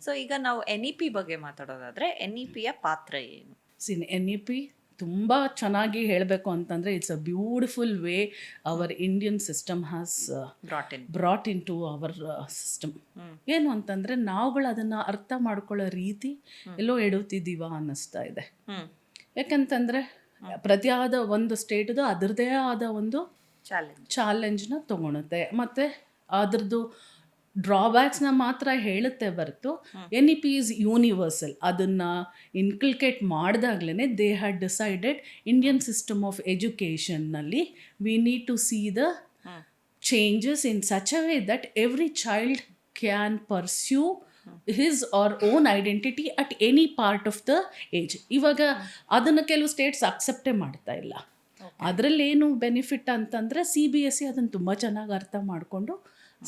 So ಈಗ ನಾವು NEP ಬಗ್ಗೆ ಮಾತಾಡೋದಾದ್ರೆ NEPಯ ಪಾತ್ರ ಏನು? NEP ತುಂಬ ಚೆನ್ನಾಗಿ ಹೇಳಬೇಕು ಅಂತಂದರೆ it's a beautiful way our Indian system has brought into our system. ಏನು ಅಂತಂದರೆ ನಾವುಗಳು ಅದನ್ನು ಅರ್ಥ ಮಾಡ್ಕೊಳ್ಳೋ ರೀತಿ ಎಲ್ಲೋ ಎಡುತ್ತಿದ್ದೀವ ಅನ್ನಿಸ್ತಾ ಇದೆ. ಯಾಕಂತಂದರೆ ಪ್ರತಿಯಾದ ಒಂದು ಸ್ಟೇಟ್ದು ಅದರದೇ ಆದ ಒಂದು ಚಾಲೆಂಜ್ನ ತೊಗೊಳುತ್ತೆ ಮತ್ತು ಅದರದ್ದು ಡ್ರಾಬ್ಯಾಕ್ಸ್ನ ಮಾತ್ರ ಹೇಳುತ್ತೆ ಹೊರತು NEP ಈಸ್ ಯೂನಿವರ್ಸಲ್. ಅದನ್ನು ಇನ್ಕಲ್ಕೇಟ್ ಮಾಡಿದಾಗ್ಲೇ they had decided Indian system of ಎಜುಕೇಷನ್ನಲ್ಲಿ we need to see the changes in such a way that every child can pursue his or own identity at any part of the age. ಇವಾಗ ಅದನ್ನು ಕೆಲವು States ಅಕ್ಸೆಪ್ಟೇ ಮಾಡ್ತಾ ಇಲ್ಲ. ಅದರಲ್ಲೇನು benefit ಅಂತಂದರೆ CBSE ಅದನ್ನು ತುಂಬ ಚೆನ್ನಾಗಿ ಅರ್ಥ ಮಾಡಿಕೊಂಡು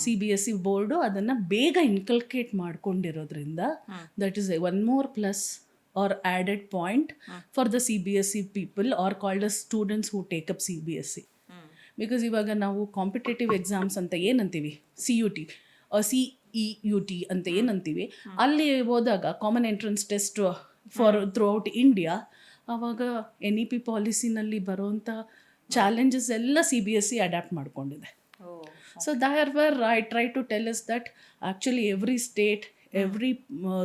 CBSE ಬೋರ್ಡು ಅದನ್ನು ಬೇಗ ಇನ್ಕಲ್ಕೇಟ್ ಮಾಡ್ಕೊಂಡಿರೋದ್ರಿಂದ that is one more plus or added point for the CBSE people or called as students who take up CBSE. Because ಇವಾಗ ನಾವು ಕಾಂಪಿಟೇಟಿವ್ ಎಕ್ಸಾಮ್ಸ್ ಅಂತ ಏನಂತೀವಿ, CUT CEUT ಅಂತ ಏನಂತೀವಿ, ಅಲ್ಲಿ ಹೋದಾಗ common entrance test for through out India, ಆವಾಗ NEP ಪಾಲಿಸಿನಲ್ಲಿ ಬರೋವಂಥ challenges ಎಲ್ಲ CBSE ಅಡ್ಯಾಪ್ಟ್ ಮಾಡ್ಕೊಂಡಿದೆ. So therefore I try to tell us that actually every state, every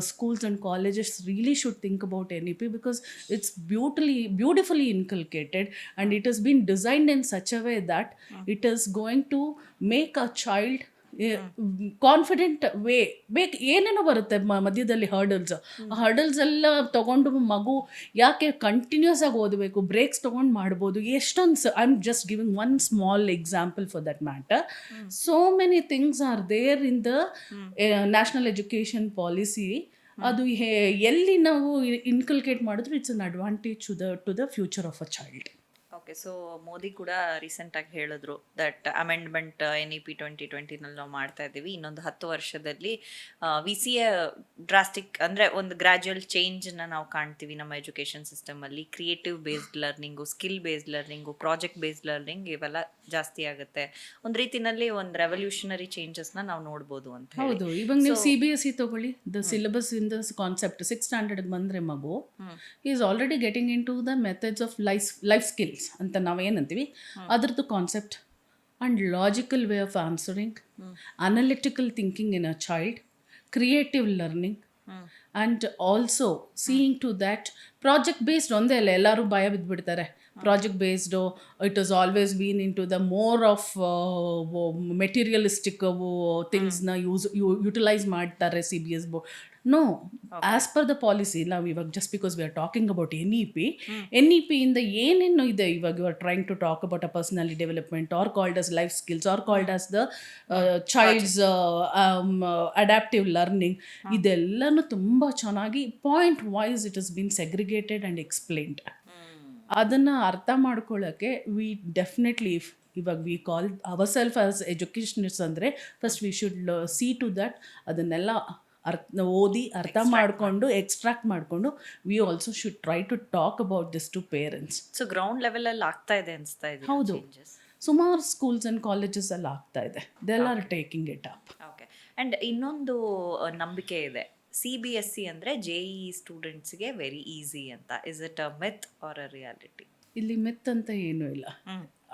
schools and colleges really should think about NEP because it's beautifully inculcated and it has been designed in such a way that it is going to make a child confident way ಏನೇನೋ ಬರುತ್ತೆ ಮಧ್ಯದಲ್ಲಿ hurdles ಎಲ್ಲ ತೊಗೊಂಡು ಮಗು ಯಾಕೆ continuous ಆಗಿ ಓದಬೇಕು, breaks ತೊಗೊಂಡು ಮಾಡ್ಬೋದು. ಎಷ್ಟೊಂದು I am just giving one small example for that matter. So many things are there in the national education policy. ಅದು ಎಲ್ಲಿ ನಾವು ಇನ್ಕಲ್ಕೇಟ್ ಮಾಡಿದ್ರು it's an advantage to the future of a child. Okay, so Modi ಕೂಡ ರೀಸೆಂಟಾಗಿ ಹೇಳಿದ್ರು that amendment NEP 2020ನಲ್ಲಿ ನಾವು ಮಾಡ್ತಾ ಇದ್ದೀವಿ, ಇನ್ನೊಂದು 10 ವರ್ಷದಲ್ಲಿ ವಿ ಸಿ ಎ ಡ್ರಾಸ್ಟಿಕ್ ಅಂದರೆ ಒಂದು ಗ್ರ್ಯಾಜುವಲ್ ಚೇಂಜನ್ನು ನಾವು ಕಾಣ್ತೀವಿ ನಮ್ಮ ಎಜುಕೇಷನ್ ಸಿಸ್ಟಮಲ್ಲಿ. Creative based learning, skill based learning, project based learning ಇವೆಲ್ಲ ಜಾಸ್ತಿ ಆಗುತ್ತೆ. ಒಂದು ರೀತಿನಲ್ಲಿ ಒಂದು ರೆವಲ್ಯೂಷನರಿ ಚೇಂಜಸ್ನ ನಾವು ನೋಡ್ಬೋದು ಅಂತ. ಹೌದು, ಇವಾಗ ನೀವು CBSE ತಗೊಳ್ಳಿ, the syllabus in the concept 6th standard ಬಂದರೆ ಮಗು is already getting in to the methods of life skills ಅಂತ ನಾವೇನಂತೀವಿ, ಅದ್ರದ್ದು concept and logical way of answering, analytical thinking in a child, creative learning and also seeing to that project based ಒಂದೇ ಅಲ್ಲ, ಎಲ್ಲರೂ ಭಯ ಬಿದ್ದುಬಿಡ್ತಾರೆ project based. It is always been in to the more of materialistic ಥಿಂಗ್ಸ್ನ utilise ಮಾಡ್ತಾರೆ CBS board. No, as per the policy ನಾವು ಇವಾಗ just because we are talking about NEP ಇಂದ ಏನೇನು ಇದೆ, ಇವಾಗ you are trying to talk about a personality development or called as life skills or called as the child's adaptive learning, ಇದೆಲ್ಲನೂ ತುಂಬ ಚೆನ್ನಾಗಿ point wise it is been segregated and explained. ಅದನ್ನು ಅರ್ಥ ಮಾಡ್ಕೊಳ್ಳೋಕ್ಕೆ ವಿ ಡೆಫಿನೆಟ್ಲಿ ಇವಾಗ we call our self as educationist ಅಂದರೆ first we should see to that ಅದನ್ನೆಲ್ಲ ಓದಿ ಅರ್ಥ ಮಾಡಿಕೊಂಡು ಎಕ್ಸ್ಟ್ರಾಕ್ಟ್ ಮಾಡಿಕೊಂಡು we also should try to talk about this to parents. So ground ಲೆವೆಲಲ್ಲಿ ಆಗ್ತಾ ಇದೆ ಅನಿಸ್ತಾ ಇದೆ. ಹೌದು, ಸುಮಾರು ಸ್ಕೂಲ್ಸ್ ಆ್ಯಂಡ್ ಕಾಲೇಜಸ್ ಎಲ್ಲ ಆಗ್ತಾ ಇದೆ. They are taking it up. Okay, and ಇನ್ನೊಂದು ನಂಬಿಕೆ ಇದೆ, CBSE ಅಂದರೆ JEE ಸ್ಟೂಡೆಂಟ್ಸ್ಗೆ ವೆರಿ ಈಸಿ ಅಂತ. Is it a myth or a reality? ಇಲ್ಲಿ ಮಿತ್ ಅಂತ ಏನೂ ಇಲ್ಲ.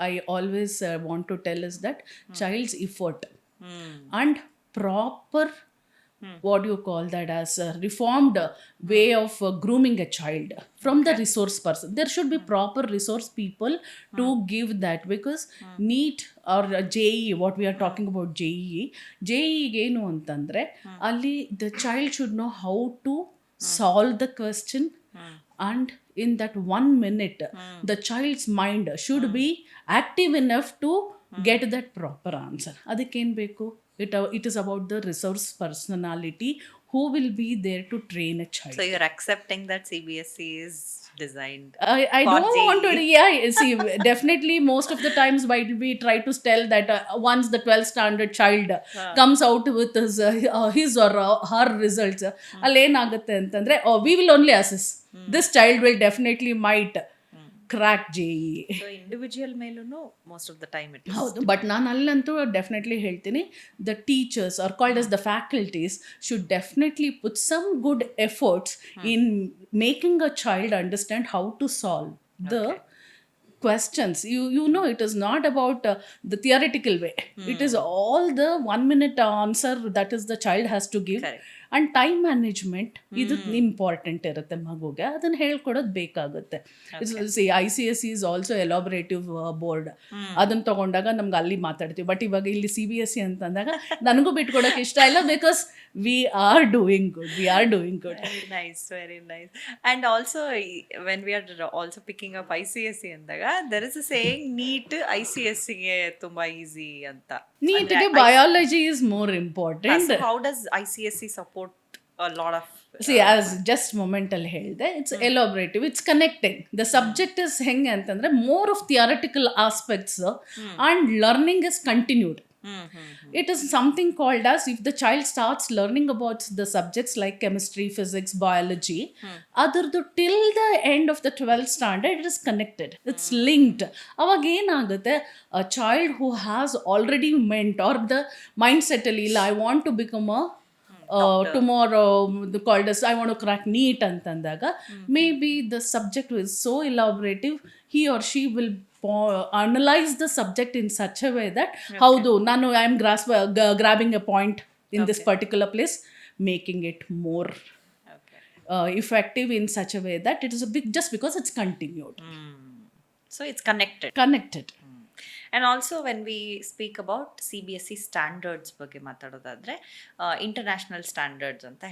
I always want to tell is that child's effort and proper what do you call that as a reformed way of grooming a child from the resource person. There should be proper resource people to give that, because NEET or JEE, what we are talking about JEE ಏನು ಅಂತಂದರೆ ಅಲ್ಲಿ the child should know how to solve the question and in that 1 minute the child's mind should be active enough to get that proper answer. ಅದಕ್ಕೇನು ಬೇಕು? It is about the resource personality who will be there to train a child. So you're accepting that CBSE is designed? I don't want to. Yeah, see, definitely most of the times why we try to tell that once the 12th standard child comes out with his or her results, ಅಲ್ಲಿ ಏನಾಗುತ್ತೆ ಅಂತಂದರೆ we will only assess this child will definitely might crack JE. So individual ಮೇಲೂ most of the time it ಹೌದು, but ನಾನು ಅಲ್ಲಂತೂ definitely ಹೇಳ್ತೀನಿ, the teachers or called as the faculties should definitely put some good efforts in making a child understand how to solve the questions. You know, it is not about the theoretical way. It is all the 1 minute answer that is the child has to give. Correct. And time management ಇದು important ಇರುತ್ತೆ ಮಗುಗೆ, ಅದನ್ನು ಹೇಳ್ಕೊಡೋದು ಬೇಕಾಗುತ್ತೆ. ICSE is also elaborative board. ಅದನ್ನು ತಗೊಂಡಾಗ ನಮ್ಗೆ ಅಲ್ಲಿ ಮಾತಾಡ್ತೀವಿ, ಬಟ್ ಇವಾಗ ಇಲ್ಲಿ CBSE ಅಂತಂದಾಗ ನನಗೂ ಬಿಟ್ಕೊಡೋಕೆ ಇಷ್ಟ ಇಲ್ಲ, because we are doing good. Very nice. And also when we are also picking up ICSE ಅಂದಾಗ there is a saying NEET ICSE ಗೆ ತುಂಬಾ ಈಸಿ ಅಂತ. NEET ಗೆ biology is more important. So how does ICSE support a lot of See, as just moment ಅಲ್ಲಿ ಹೇಳಿದೆ, it's elaborative, it's connecting. The subject is ಹೆಂಗೆ ಅಂತಂದ್ರೆ more of theoretical aspects and learning is continued. It is something called as, if the child starts learning about the subjects like chemistry, physics, biology, adardu till the end of the 12th standard, it is connected, it's linked. Avag enagutte, a child who has already meant or the mindset alli, I want to become a tomorrow called as I want to crack NEET antandaga, maybe the subject is so elaborative, he or she will analyze the subject in such a way that howdu nanu I am grabbing a point in this particular place, making it more effective in such a way that it is a big, just because it's continued. So it's connected. And also when we speak about CBSE standards ಬಗ್ಗೆ ಮಾತಾಡೋದಾದರೆ international standards ಅಂತ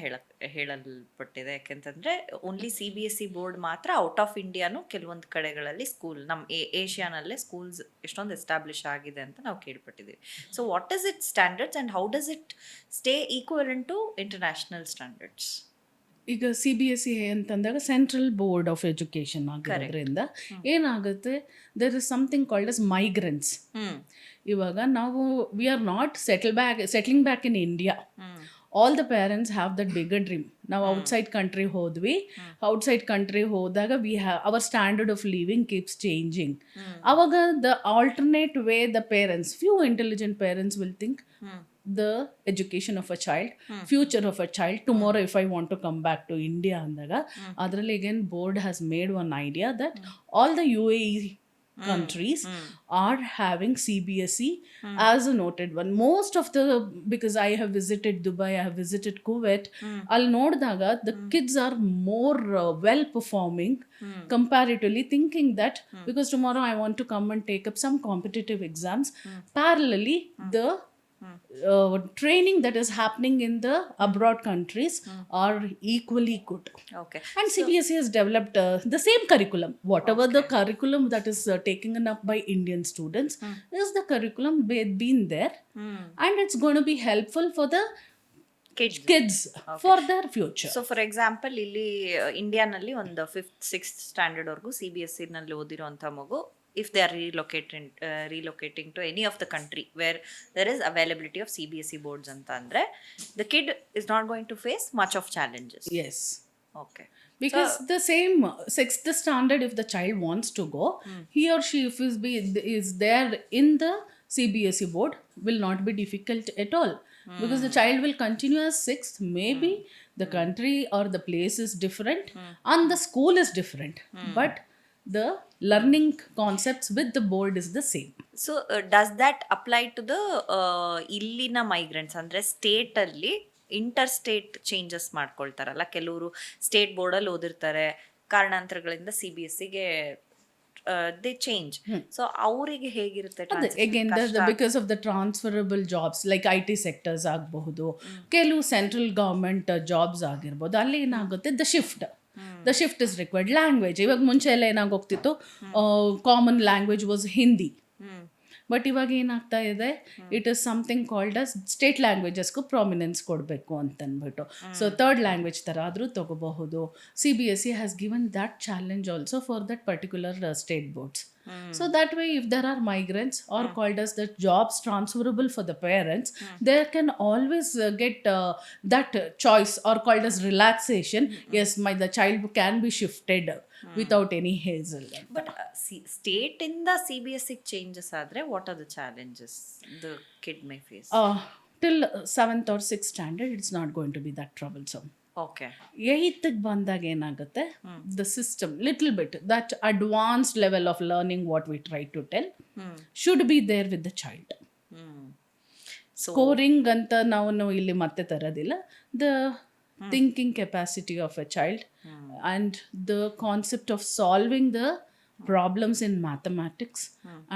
ಹೇಳಲ್ಪಟ್ಟಿದೆ. ಯಾಕೆಂತಂದರೆ only CBSE board ಮಾತ್ರ out of ಇಂಡಿಯಾನು ಕೆಲವೊಂದು ಕಡೆಗಳಲ್ಲಿ school, ನಮ್ಮ ಏಷ್ಯಾನಲ್ಲೇ schools ಎಷ್ಟೊಂದು establish ಆಗಿದೆ ಅಂತ ನಾವು ಕೇಳ್ಪಟ್ಟಿದ್ದೀವಿ. So what is it standards and how does it stay equivalent to international standards? ಈಗ CBSE ಅಂತಂದಾಗ ಸೆಂಟ್ರಲ್ ಬೋರ್ಡ್ ಆಫ್ ಎಜುಕೇಷನ್ ಆಗಿರೋದ್ರಿಂದ ಏನಾಗುತ್ತೆ, there is something called as migrants. ಇವಾಗ ನಾವು we are not settling back in India. All the parents have that bigger dream. ನಾವು outside country ಹೋದ್ವಿ, outside country ಹೋದಾಗ we have our standard of living keeps changing. ಅವಾಗ the alternate way the parents, few intelligent parents will think the education of a child, future of a child, tomorrow if I want to come back to India andaga, adralli again board has made one idea that all the UAE countries are having CBSE as a noted one. Most of the, because I have visited Dubai, I have visited Kuwait, I'll notidaga the kids are more well performing comparatively, thinking that because tomorrow I want to come and take up some competitive exams, parallelly the training that is happening in the abroad countries are equally good. Okay. And CBSE has developed the same curriculum. Whatever the curriculum that is taken up by Indian students is the curriculum been there, and it's going to be helpful for the kids for their future. So for example, ಇಲ್ಲಿ ಇಂಡಿಯಾನಲ್ಲಿ ಒಂದು 5th 6th standard ವರ್ಗೂ CBSE ನಲ್ಲಿ ಓದಿರೋಂಥ ಮಗು, if they are relocating to any of the country where there is availability of CBSE boards antandre, the kid is not going to face much of challenges. Yes. Okay. Because the same 6th standard, if the child wants to go, he or she if is there in the CBSE board, will not be difficult at all. Because the child will continue as 6th. Maybe the country or the place is different and the school is different, but the learning concepts with the board is the same. So does that apply to the ಇಲ್ಲಿನ migrants? ಅಂದರೆ ಸ್ಟೇಟಲ್ಲಿ inter state changes ಮಾಡ್ಕೊಳ್ತಾರಲ್ಲ, ಕೆಲವರು state ಬೋರ್ಡಲ್ಲಿ ಓದಿರ್ತಾರೆ, ಕಾರಣಾಂತರಗಳಿಂದ CBSEಗೆ they change. So ಅವರಿಗೆ ಹೇಗಿರುತ್ತೆ? Again because of the transferable jobs like IT sectors ಆಗಬಹುದು, ಕೆಲವು central government jobs ಆಗಿರ್ಬೋದು, ಅಲ್ಲಿ ಏನಾಗುತ್ತೆ, the shift is required. Language ಇವಾಗ ಮುಂಚೆ ಎಲ್ಲ ಏನಾಗೋಗ್ತಿತ್ತು, common language was Hindi, but ಇವಾಗ ಏನಾಗ್ತಾ ಇದೆ, it is something called as state ಲ್ಯಾಂಗ್ವೇಜಸ್ಗೂ ಪ್ರಾಮಿನೆನ್ಸ್ ಕೊಡಬೇಕು ಅಂತಂದ್ಬಿಟ್ಟು. ಸೊ 3rd ಲ್ಯಾಂಗ್ವೇಜ್ ಥರ ಆದರೂ ತಗೋಬಹುದು. CBSE has given that challenge also for that particular state boards. So that way, if there are migrants or called as the jobs transferable for the parents, there can always get that choice or called as relaxation. Yes, the child can be shifted without any hassle. But state ಇಂದ CBSE changes ಆದ್ರೆ what are the challenges the kid may face? Till 7th or 6th standard, it's not going to be that troublesome. Okay. 8th ಬಂದಾಗ ಏನಾಗುತ್ತೆ, the system little bit that advanced level of learning what we try to tell should be there with the child. Scoring ಅಂತ ನಾವು ಇಲ್ಲಿ ಮತ್ತೆ ತರೋದಿಲ್ಲ. The thinking capacity of a child and the concept of solving the problems in mathematics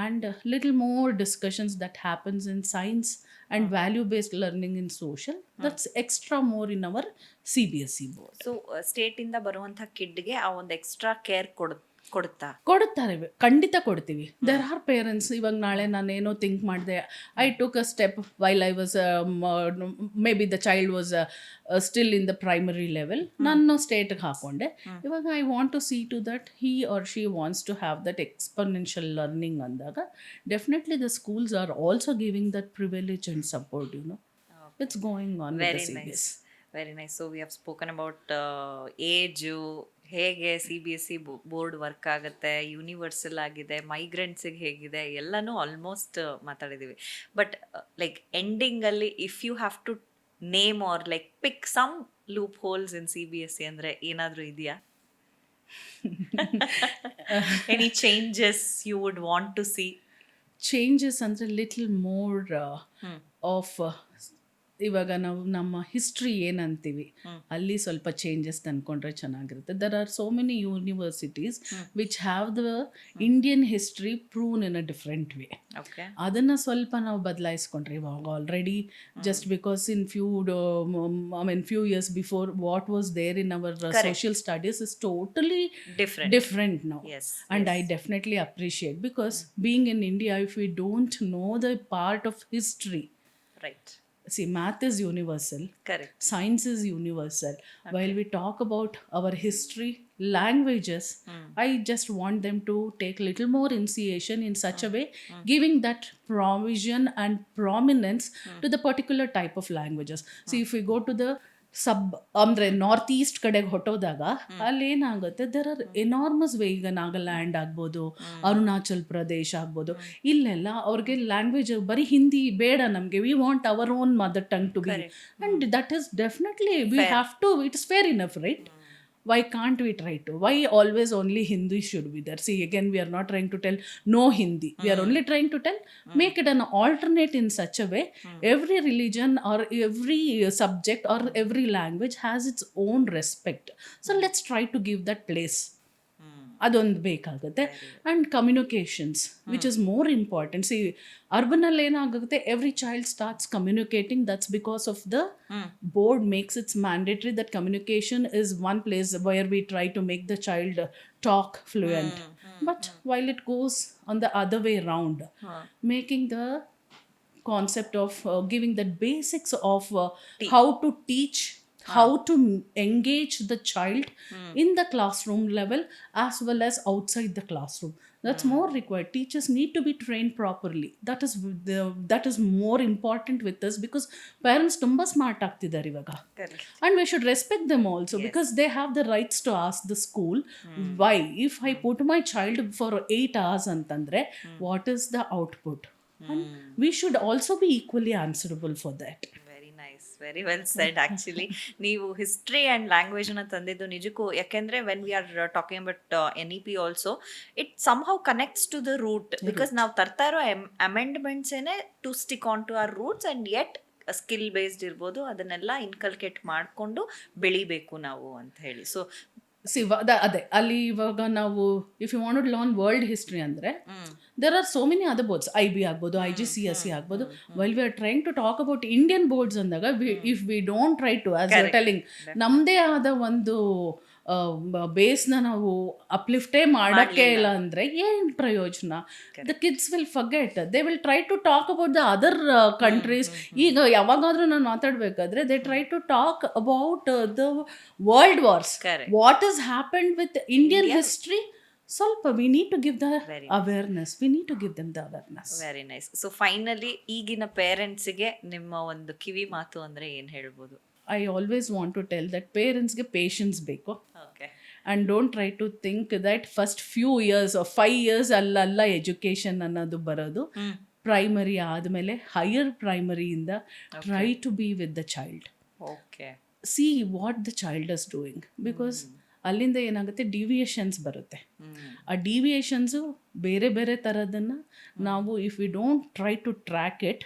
and little more discussions that happens in science and value based learning in social, that's extra more in our CBSE board. So state ಇಂದ ಬರುವಂತಹ ಕಿಡ್ಗೆ ಆ ಒಂದು extra care ಕೊಡುತ್ತಾರೆ, ಖಂಡಿತ ಕೊಡ್ತೀವಿ. There are parents, ಇವಾಗ ನಾಳೆ ನಾನೇನೋ ಥಿಂಕ್ ಮಾಡಿದೆ, I took a step while I was maybe the child was still in the primary level, ನಾನು ಸ್ಟೇಟ್ಗೆ ಹಾಕೊಂಡೆ. ಇವಾಗ I want to see to that he or she wants to have that exponential learning ಅಂದಾಗ definitely the schools are also giving that privilege and support, it's going on with the CBSE. Very nice. So we have spoken about age, ಹೇಗೆ CBSE board work ಆಗುತ್ತೆ, universal ಆಗಿದೆ, ಮೈಗ್ರೆಂಟ್ಸಿಗೆ ಹೇಗಿದೆ, ಎಲ್ಲನೂ almost ಮಾತಾಡಿದ್ದೀವಿ. But like ಎಂಡಿಂಗಲ್ಲಿ if you have to name or like pick some loopholes in CBSE ಅಂದರೆ ಏನಾದರೂ ಇದೆಯಾ? Any changes you would want to see? Changes ಅಂದರೆ ಲಿಟಲ್ ಮೋರ್ ಆಫ್, ಇವಾಗ ನಾವು ನಮ್ಮ ಹಿಸ್ಟ್ರಿ ಏನಂತೀವಿ ಅಲ್ಲಿ ಸ್ವಲ್ಪ ಚೇಂಜಸ್ ತಂದ್ಕೊಂಡ್ರೆ ಚೆನ್ನಾಗಿರುತ್ತೆ. There are so many universities which have the Indian history prune in a different way. ಅದನ್ನು ಸ್ವಲ್ಪ ನಾವು ಬದಲಾಯಿಸ್ಕೊಂಡ್ರೆ, ಇವಾಗ already just because in few years before what was there in our social studies is totally different now. And I definitely appreciate, because being in India, if we don't know the part of history, right, see, math is universal, correct, science is universal. While we talk about our history, languages, I just want them to take little more initiation in such a way, giving that provision and prominence to the particular type of languages. See, if we go to the ಅಂದರೆ north East ಕಡೆಗೆ ಹೊಟ್ಟೋದಾಗ ಅಲ್ಲಿ ಏನಾಗುತ್ತೆ, there are enormous way. ಈಗ ನಾಗಾಲ್ಯಾಂಡ್ ಆಗ್ಬೋದು, ಅರುಣಾಚಲ್ ಪ್ರದೇಶ್ ಆಗ್ಬೋದು, ಇಲ್ಲೆಲ್ಲ ಅವ್ರಿಗೆ language ಬರೀ ಹಿಂದಿ ಬೇಡ, ನಮಗೆ we want our own mother tongue to be, and that is definitely we have to, it is fair enough, right? Why can't we try to? Why always only Hindi should be there? See, again, we are not trying to tell no Hindi. We are only trying to tell, make it an alternate in such a way. Every religion or every subject or every language has its own respect. So let's try to give that place. ಅದೊಂದು ಬೇಕಾಗುತ್ತೆ. And communications which is more important. See, ಅರ್ಬನಲ್ಲಿ ಏನಾಗುತ್ತೆ, every child starts communicating. That's because of the board makes it's mandatory that communication is one place where we try to make the child talk fluent. But while it goes on the other way round, making the concept of giving the basics of how to teach, how to engage the child in the classroom level as well as outside the classroom. That's more required. Teachers need to be trained properly. That is more important with us, because parents tumba smart ಆಗ್ತಿದ್ದಾರೆ ಇವಾಗ, and we should respect them also, because they have the rights to ask the school, why, if I put my child for 8 hours ಅಂತಂದ್ರೆ what is the output, and we should also be equally answerable for that. Very well said. Actually ನೀವು history and ಲ್ಯಾಂಗ್ವೇಜನ್ನ ತಂದಿದ್ದು ನಿಜಕ್ಕೂ, ಯಾಕೆಂದರೆ when we are talking about NEP also, it somehow connects to the root, because ನಾವು ತರ್ತಾ ಇರೋ ಅಮೆಂಡ್ಮೆಂಟ್ಸೇನೆ to stick on to our roots, and yet skill based ಇರ್ಬೋದು, ಅದನ್ನೆಲ್ಲ ಇನ್ಕಲ್ಕೇಟ್ ಮಾಡಿಕೊಂಡು ಬೆಳಿಬೇಕು ನಾವು ಅಂತ ಹೇಳಿ. ಸೊ ಅದೇ ಅಲ್ಲಿ ಇವಾಗ ನಾವು if you want to learn world history ಅಂದರೆ there are so many other boards, IB ಆಗ್ಬೋದು, IGCSE ಆಗ್ಬೋದು. While we are trying to talk about Indian boards ಅಂದಾಗ, if we don't try to, as you are telling, ನಮ್ಮದೇ ಆದ ಒಂದು ಬೇಸ್ನ ನಾವು ಅಪ್ಲಿಫ್ಟೇ ಮಾಡೋಕ್ಕೆ ಇಲ್ಲ ಅಂದರೆ ಏನು ಪ್ರಯೋಜನ? The kids will forget, they will try to talk about the other countries. ಈಗ ಯಾವಾಗಾದರೂ ನಾನು ಮಾತಾಡಬೇಕಾದ್ರೆ they try to talk about the world wars, what is happened with Indian history. ಸ್ವಲ್ಪ we need to give the awareness, we need to give them the awareness. Very nice. So finally ಈಗಿನ ಪೇರೆಂಟ್ಸ್ಗೆ ನಿಮ್ಮ ಒಂದು ಕಿವಿ ಮಾತು ಅಂದರೆ ಏನು ಹೇಳ್ಬೋದು? I always want to tell that parents-ಗೆ patience ಬೇಕು. Okay. And don't try to think that first few years or 5 years ಅಲ್ಲ ಎಜುಕೇಷನ್ ಅನ್ನೋದು ಬರೋದು. ಪ್ರೈಮರಿ ಆದಮೇಲೆ ಹೈಯರ್ ಪ್ರೈಮರಿಯಿಂದ try to be with the child. Okay. See what the child is doing, because ಅಲ್ಲಿಂದ ಏನಾಗುತ್ತೆ, deviations ಬರುತ್ತೆ. ಆ ಡಿವಿಯೇಷನ್ಸು ಬೇರೆ ಬೇರೆ ಥರದನ್ನು ನಾವು if we don't try to track it,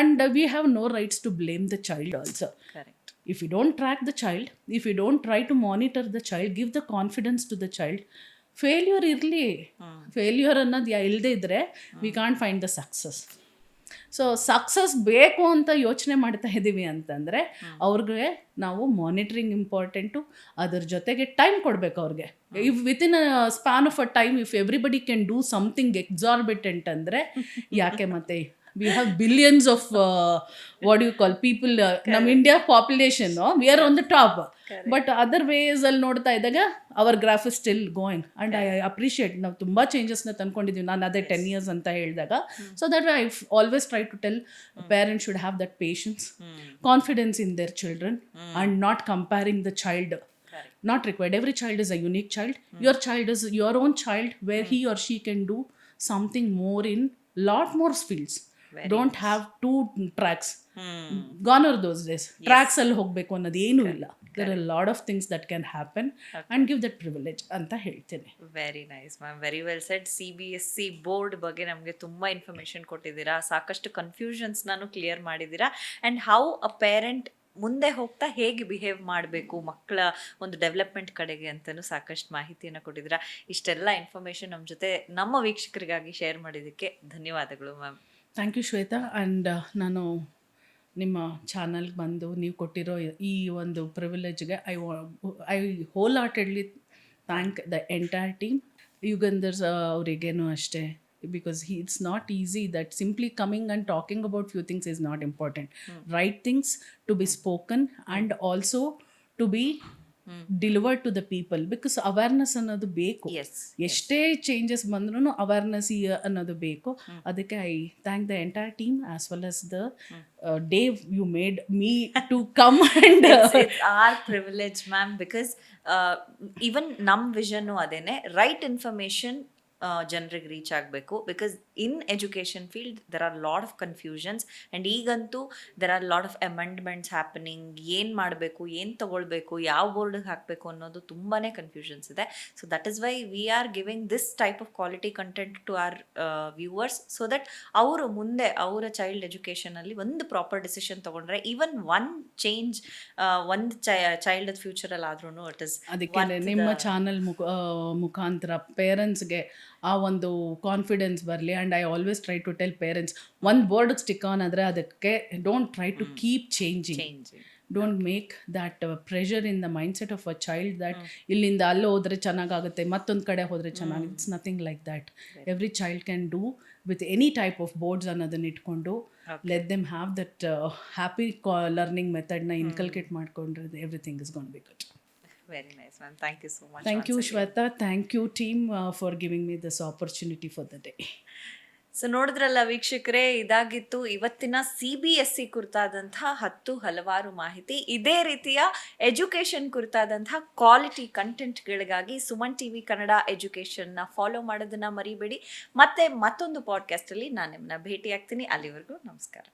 and we have no rights to blame the child also. Correct. If you don't track the child, if you don't try to monitor the child, give the confidence to the child, failure ಇರಲಿ, failure ಅನ್ನೋದು ಇಲ್ಲದೆ ಇದ್ದರೆ we can't find the success. So success ಬೇಕು ಅಂತ ಯೋಚನೆ ಮಾಡ್ತಾ ಇದ್ದೀವಿ ಅಂತಂದರೆ ಅವ್ರಿಗೆ ನಾವು ಮಾನಿಟ್ರಿಂಗ್ ಇಂಪಾರ್ಟೆಂಟು, ಅದ್ರ ಜೊತೆಗೆ ಟೈಮ್ ಕೊಡಬೇಕು ಅವ್ರಿಗೆ. If within a span of a time if everybody can do something exorbitant ಅಂದರೆ ಯಾಕೆ ಮತ್ತೆ we have billions of what you call people, ನಮ್ಮ India population we are on the top. But other ways ಅಲ್ಲಿ ನೋಡ್ತಾ ಇದ್ದಾಗ our graph is still going, and I appreciate ನಾವು ತುಂಬ ಚೇಂಜಸ್ನ ತಂದ್ಕೊಂಡಿದ್ದೀವಿ. ನಾನು ಅದೇ 10 years ಅಂತ ಹೇಳಿದಾಗ. So that I always try to tell parents should have that patience, confidence in their children, and not comparing the child. Not required. Every child is a unique child. Your child is your own child, where he or she can do something more in lot more fields. Don't have 2 tracks. Gone are those days. Tracks ಅಲ್ಲಿ ಹೋಗಬೇಕು ಅನ್ನೋದು ಏನೂ ಇಲ್ಲ. There are a lot of things that can happen, and give that privilege ಅಂತ ಹೇಳ್ತೇನೆ. Very nice ma'am, very well shed. CBSE board ಬಗ್ಗೆ ನಮಗೆ ತುಂಬ ಇನ್ಫಾರ್ಮೇಷನ್ ಕೊಟ್ಟಿದ್ದೀರಾ, ಸಾಕಷ್ಟು ಕನ್ಫ್ಯೂಷನ್ಸ್ ನಾನು ಕ್ಲಿಯರ್ ಮಾಡಿದ್ದೀರಾ, ಆ್ಯಂಡ್ ಹೌ ಅ ಪೇರೆಂಟ್ ಮುಂದೆ ಹೋಗ್ತಾ ಹೇಗೆ ಬಿಹೇವ್ ಮಾಡಬೇಕು ಮಕ್ಕಳ ಒಂದು ಡೆವಲಪ್ಮೆಂಟ್ ಕಡೆಗೆ ಅಂತಲೂ ಸಾಕಷ್ಟು ಮಾಹಿತಿಯನ್ನು ಕೊಟ್ಟಿದ್ದೀರಾ. ಇಷ್ಟೆಲ್ಲ ಇನ್ಫಾರ್ಮೇಷನ್ ನಮ್ಮ ಜೊತೆ ನಮ್ಮ ವೀಕ್ಷಕರಿಗಾಗಿ ಶೇರ್ ಮಾಡಿದ್ದಕ್ಕೆ ಧನ್ಯವಾದಗಳು ma'am. Thank you Shweta. And ನಾನು ನಿಮ್ಮ ಚಾನಲ್ಗೆ ಬಂದು ನೀವು ಕೊಟ್ಟಿರೋ ಈ ಒಂದು ಪ್ರಿವಿಲೇಜ್ಗೆ I wholeheartedly thank the entire team. Yugandhar ಅವರಿಗೇನು ಅಷ್ಟೇ, because it's not easy that simply coming and talking about few things is not important. Right things to be spoken, and also to be delivered to the people, because awareness ಅನ್ನೋದು ಬೇಕು. ಎಷ್ಟೇ changes ಬಂದ್ರೂ awareness ಅನ್ನೋದು ಬೇಕು. ಅದಕ್ಕೆ I thank the entire team as well as the day you made me to come and it's our privilege ma'am, because even ನಮ್ಮ ವಿಷನ್ನು ಅದೇನೆ, ರೈಟ್ ಇನ್ಫಾರ್ಮೇಷನ್ ಜನರಿಗೆ ರೀಚ್ ಆಗಬೇಕು. Because in education field there are lot of confusions, and ಈಗಂತೂ there are lot of amendments happening. ಏನು ಮಾಡಬೇಕು, ಏನು ತೊಗೊಳ್ಬೇಕು, ಯಾವ ಬೋರ್ಡಿಗೆ ಹಾಕಬೇಕು ಅನ್ನೋದು ತುಂಬಾ ಕನ್ಫ್ಯೂಷನ್ಸ್ ಇದೆ. So that is why we are giving this type of quality content to our viewers, so that ಅವರು ಮುಂದೆ ಅವರ ಚೈಲ್ಡ್ ಎಜುಕೇಷನಲ್ಲಿ ಒಂದು ಪ್ರಾಪರ್ ಡಿಸಿಷನ್ ತೊಗೊಂಡ್ರೆ, ಈವನ್ ಒನ್ ಚೇಂಜ್ ಒಂದು ಚೈಲ್ಡ್ ಫ್ಯೂಚರಲ್ಲಿ ಆದ್ರೂ ಇಟ್ ಇಸ್. ಅದಕ್ಕೆ ನಿಮ್ಮ ಚಾನಲ್ ಮುಖಾಂತರ ಪೇರೆಂಟ್ಸ್ಗೆ ಆ ಒಂದು ಕಾನ್ಫಿಡೆನ್ಸ್ ಬರಲಿ. And I always try to tell parents, ಒಂದು ಬೋರ್ಡ್ ಸ್ಟಿಕ್ ಆನ್ ಆದರೆ ಅದಕ್ಕೆ don't try to keep changing. Don't make that pressure in the mindset of a child that ಇಲ್ಲಿಂದ ಅಲ್ಲಿ ಹೋದರೆ ಚೆನ್ನಾಗಾಗುತ್ತೆ, ಮತ್ತೊಂದು ಕಡೆ ಹೋದರೆ ಚೆನ್ನಾಗಿದೆ. It's nothing like that. Every child can do with any type of boards ಅನ್ನೋದನ್ನ ಇಟ್ಕೊಂಡು let them have that happy learning ಮೆಥಡ್ನ ಇನ್ಕಲ್ಕೇಟ್ ಮಾಡಿಕೊಂಡ್ರೆ everything is gone be good. Very nice, ma'am. Thank you so much. Thank you, Shweta. Thank you, team, for giving me this opportunity for the day. So ನೋಡಿದ್ರಲ್ಲ ವೀಕ್ಷಕರೇ, ಇದಾಗಿತ್ತು ಇವತ್ತಿನ CBSE ಕುರಿತಾದಂತಹ 10 ಹಲವಾರು ಮಾಹಿತಿ. ಇದೇ ರೀತಿಯ ಎಜುಕೇಷನ್ ಕುರಿತಾದಂತಹ ಕ್ವಾಲಿಟಿ ಕಂಟೆಂಟ್ಗಳಿಗಾಗಿ ಸುಮನ್ TV ಕನ್ನಡ ಎಜುಕೇಷನ್ನ ಫಾಲೋ ಮಾಡೋದನ್ನ ಮರಿಬೇಡಿ. ಮತ್ತೆ ಮತ್ತೊಂದು ಪಾಡ್ಕಾಸ್ಟಲ್ಲಿ ನಾನು ನಿಮ್ಮನ್ನ ಭೇಟಿ ಆಗ್ತೀನಿ. ಅಲ್ಲಿವರೆಗೂ ನಮಸ್ಕಾರ.